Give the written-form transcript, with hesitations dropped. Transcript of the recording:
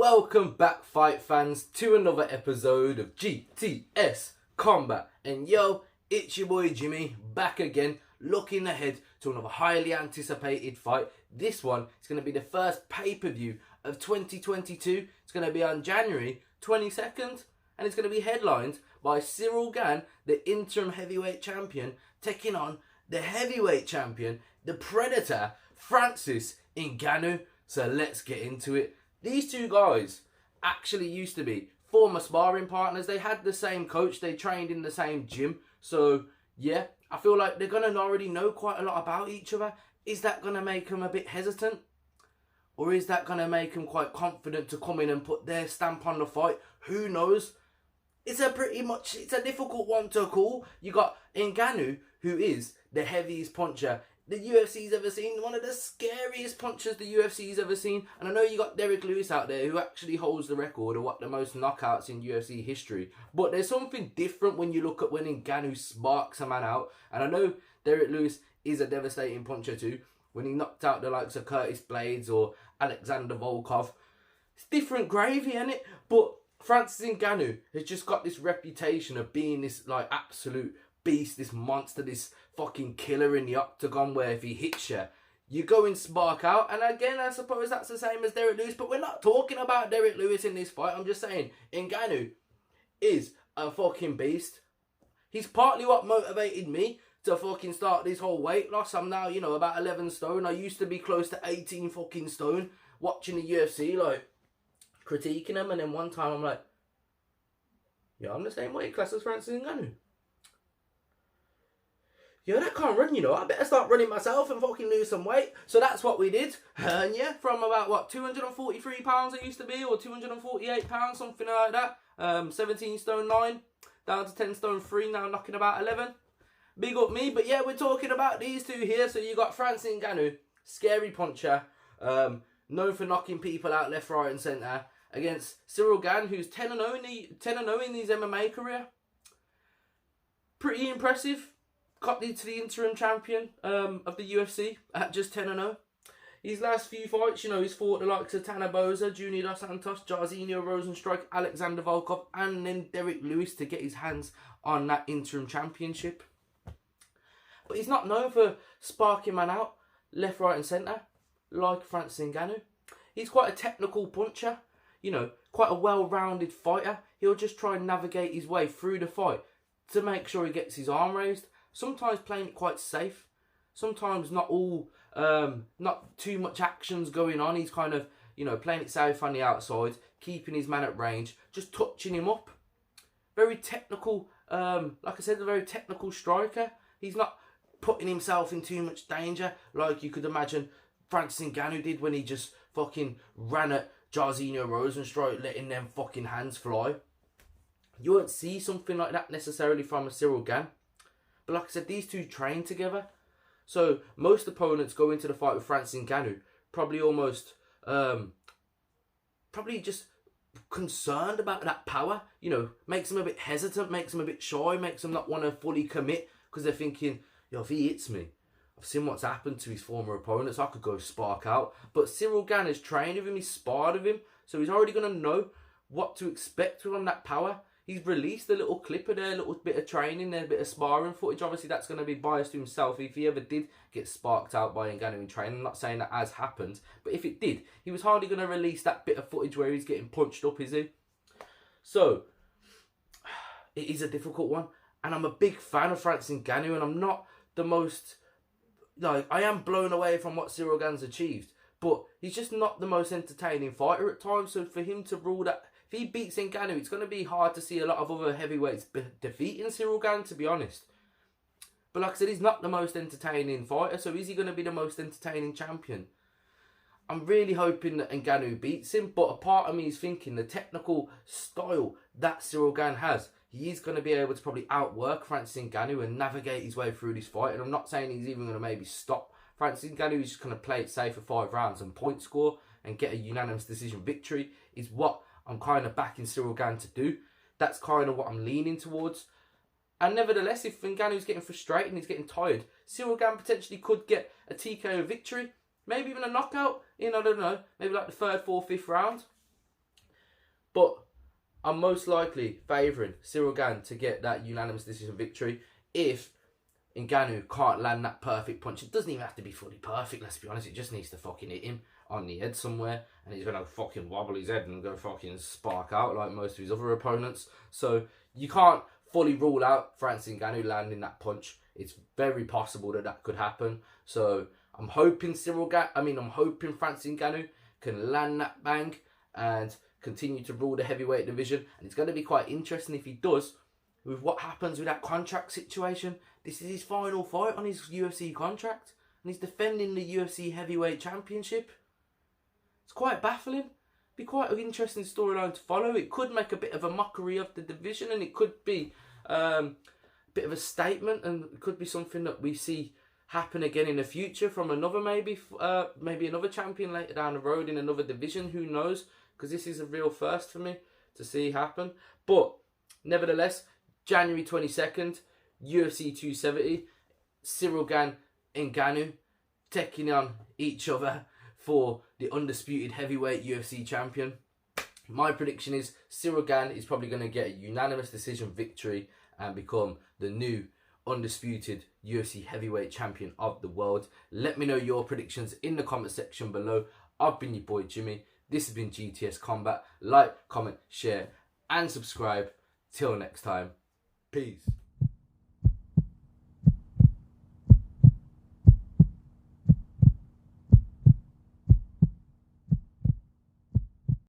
Welcome back, fight fans, to another episode of GTS Combat. And yo, it's your boy Jimmy, back again, looking ahead to another highly anticipated fight. This one is going to be the first pay-per-view of 2022. It's going to be on January 22nd, and it's going to be headlined by Ciryl Gane, the interim heavyweight champion, taking on the heavyweight champion, the Predator, Francis Ngannou. So let's get into it. These two guys actually used to be former sparring partners. They had the same coach. They trained in the same gym. So, yeah, I feel like they're going to already know quite a lot about each other. Is that going to make them a bit hesitant? Or is that going to make them quite confident to come in and put their stamp on the fight? Who knows? It's a difficult one to call. You got Ngannou, who is the heaviest puncher the UFC's ever seen, one of the scariest punchers the UFC's ever seen. And I know you got Derrick Lewis out there who actually holds the record of what the most knockouts in UFC history. But there's something different when you look at when Ngannou sparks a man out. And I know Derrick Lewis is a devastating puncher too. When he knocked out the likes of Curtis Blades or Alexander Volkov. It's different gravy, isn't it? But Francis Ngannou has just got this reputation of being this like absolute beast, this monster, this fucking killer in the octagon, where if he hits you, you go and spark out. And again, I suppose that's the same as Derrick Lewis, but we're not talking about Derrick Lewis in this fight. I'm just saying Ngannou is a fucking beast. He's partly what motivated me to fucking start this whole weight loss. I'm now, about 11 stone. I used to be close to 18 fucking stone watching the UFC, like critiquing them, and then one time I'm like, yeah, I'm the same weight class as Francis Ngannou. Yeah, that can't run, I better start running myself and fucking lose some weight. So that's what we did. And yeah, from about, 243 pounds I used to be, or 248 pounds, something like that. 17 stone 9, down to 10 stone 3, now knocking about 11. Big up me. But yeah, we're talking about these two here. So you got Francis Ngannou, scary puncher, known for knocking people out left, right and centre, against Ciryl Gane, who's 10-0 in his MMA career. Pretty impressive. Got into the interim champion of the UFC at just 10-0. His last few fights, he's fought the likes of Tanner Boser, Junior Dos Santos, Jairzinho Rozenstruik, Alexander Volkov, and then Derrick Lewis to get his hands on that interim championship. But he's not known for sparking man out left, right and centre like Francis Ngannou. He's quite a technical puncher, quite a well-rounded fighter. He'll just try and navigate his way through the fight to make sure he gets his arm raised. Sometimes playing it quite safe. Sometimes not too much actions going on. He's kind of, playing it safe on the outside, keeping his man at range, just touching him up. Very technical, like I said, a very technical striker. He's not putting himself in too much danger like you could imagine Francis Ngannou did when he just fucking ran at Jairzinho Rozenstruik, letting them fucking hands fly. You won't see something like that necessarily from a Ciryl Gane. But like I said, these two train together. So most opponents go into the fight with Francis Ngannou probably almost, probably just concerned about that power. Makes them a bit hesitant, makes them a bit shy, makes them not want to fully commit because they're thinking, if he hits me, I've seen what's happened to his former opponents, I could go spark out. But Ciryl Gane has trained with him, he's sparred with him, so he's already going to know what to expect from that power. He's released a little clip of there, a little bit of training there, a bit of sparring footage. Obviously, that's going to be biased to himself if he ever did get sparked out by Ngannou in training. I'm not saying that has happened, but if it did, he was hardly going to release that bit of footage where he's getting punched up, is he? So, it is a difficult one. And I'm a big fan of Francis Ngannou, and I'm not the most, I am blown away from what Ciryl Gane's achieved. But he's just not the most entertaining fighter at times, so for him to rule that, if he beats Ngannou, it's going to be hard to see a lot of other heavyweights defeating Ciryl Gane, to be honest. But like I said, he's not the most entertaining fighter, so is he going to be the most entertaining champion? I'm really hoping that Ngannou beats him, but a part of me is thinking the technical style that Ciryl Gane has, he is going to be able to probably outwork Francis Ngannou and navigate his way through this fight. And I'm not saying he's even going to maybe stop Francis Ngannou. He's just going to play it safe for 5 rounds and point score and get a unanimous decision victory is what I'm kind of backing Ciryl Gane to do. That's kind of what I'm leaning towards. And nevertheless, if Ngannou's getting frustrated and he's getting tired, Ciryl Gane potentially could get a TKO victory. Maybe even a knockout in, I don't know, maybe like the 3rd, 4th, 5th round. But I'm most likely favouring Ciryl Gane to get that unanimous decision victory if Ngannou can't land that perfect punch. It doesn't even have to be fully perfect, let's be honest. It just needs to fucking hit him on the head somewhere, and he's going to fucking wobble his head and go fucking spark out like most of his other opponents. So you can't fully rule out Francis Ngannou landing that punch. It's very possible that that could happen. So I'm hoping I'm hoping Francis Ngannou can land that bang and continue to rule the heavyweight division. And it's going to be quite interesting if he does, with what happens with that contract situation. This is his final fight on his UFC contract, and he's defending the UFC heavyweight championship. It's quite baffling. Be quite an interesting storyline to follow. It could make a bit of a mockery of the division, and it could be a bit of a statement, and it could be something that we see happen again in the future from another maybe another champion later down the road in another division. Who knows? Because this is a real first for me to see happen. But nevertheless, January 22nd, UFC 270, Ciryl Gane and Ngannou taking on each other for the undisputed heavyweight UFC champion. My prediction is Ciryl Gane is probably going to get a unanimous decision victory and become the new undisputed UFC heavyweight champion of the world. Let me know your predictions in the comment section below. I've been your boy Jimmy. This has been GTS Combat. Like, comment, share and subscribe. Till next time. Peace.